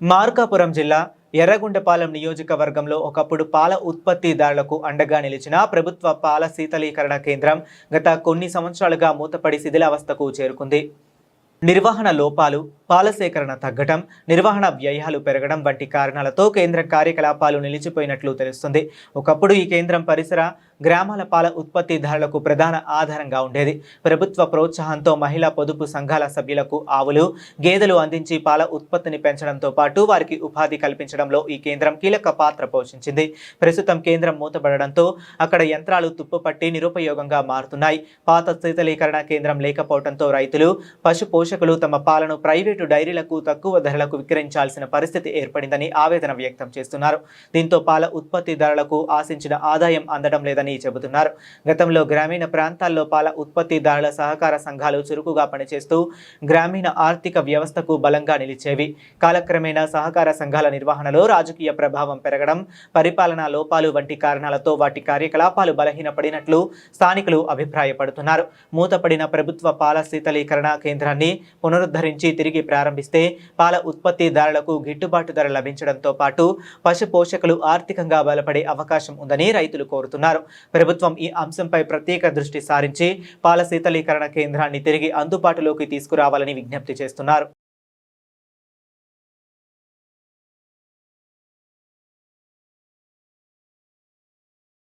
మార్కాపురం జిల్లా ఎర్రగొండపాలెం నియోజకవర్గంలో ఒకప్పుడు పాల ఉత్పత్తిదారులకు అండగా నిలిచిన ప్రభుత్వ పాల శీతలీకరణ కేంద్రం గత కొన్ని సంవత్సరాలుగా మూతపడి శిథిలావస్థకు చేరుకుంది. నిర్వహణ లోపాలు, పాల సేకరణ తగ్గడం, నిర్వహణ వ్యయాలు పెరగడం వంటి కారణాలతో కేంద్ర కార్యకలాపాలు నిలిచిపోయినట్లు తెలుస్తుంది. ఒకప్పుడు ఈ కేంద్రం పరిసర గ్రామాల పాల ఉత్పత్తిదారులకు ప్రధాన ఆధారంగా ఉండేది. ప్రభుత్వ ప్రోత్సాహంతో మహిళా పొదుపు సంఘాల సభ్యులకు ఆవులు, గేదెలు అందించి పాల ఉత్పత్తిని పెంచడంతో పాటు వారికి ఉపాధి కల్పించడంలో ఈ కేంద్రం కీలక పాత్ర పోషించింది. ప్రస్తుతం కేంద్రం మూతపడడంతో అక్కడ యంత్రాలు తుప్పుపట్టి నిరుపయోగంగా మారుతున్నాయి. పాత శీతలీకరణ కేంద్రం లేకపోవడంతో రైతులు, పశు పోషకులు తమ పాలను ప్రైవేటు డైరీలకు తక్కువ ధరలకు విక్రయించాల్సిన పరిస్థితి ఏర్పడిందని ఆవేదన వ్యక్తం చేస్తున్నారు. దీంతో పాల ఉత్పత్తిదారులకు ఆశించిన ఆదాయం అందడం లేదని చెబుతున్నారు. గతంలో గ్రామీణ ప్రాంతాల్లో పాల ఉత్పత్తిదారుల సహకార సంఘాలు చురుకుగా పనిచేస్తూ గ్రామీణ ఆర్థిక వ్యవస్థకు బలంగా నిలిచేవి. కాలక్రమేణా సహకార సంఘాల నిర్వహణలో రాజకీయ ప్రభావం పెరగడం, పరిపాలనా లోపాలు వంటి కారణాలతో వాటి కార్యకలాపాలు బలహీనపడినట్లు స్థానికులు అభిప్రాయపడుతున్నారు. మూతపడిన ప్రభుత్వ పాల శీతలీకరణ కేంద్రాన్ని పునరుద్ధరించి తిరిగి ప్రారంభిస్తే పాల ఉత్పత్తిదారులకు గిట్టుబాటు ధర లభించడంతో పాటు పశు పోషకులు ఆర్థికంగా బలపడే అవకాశం ఉందని రైతులు కోరుతున్నారు. ప్రభుత్వం ఈ అంశంపై ప్రత్యేక దృష్టి సారించి పాల శీతలీకరణ కేంద్రాన్ని తిరిగి అందుబాటులోకి తీసుకురావాలని విజ్ఞప్తి చేస్తున్నారు.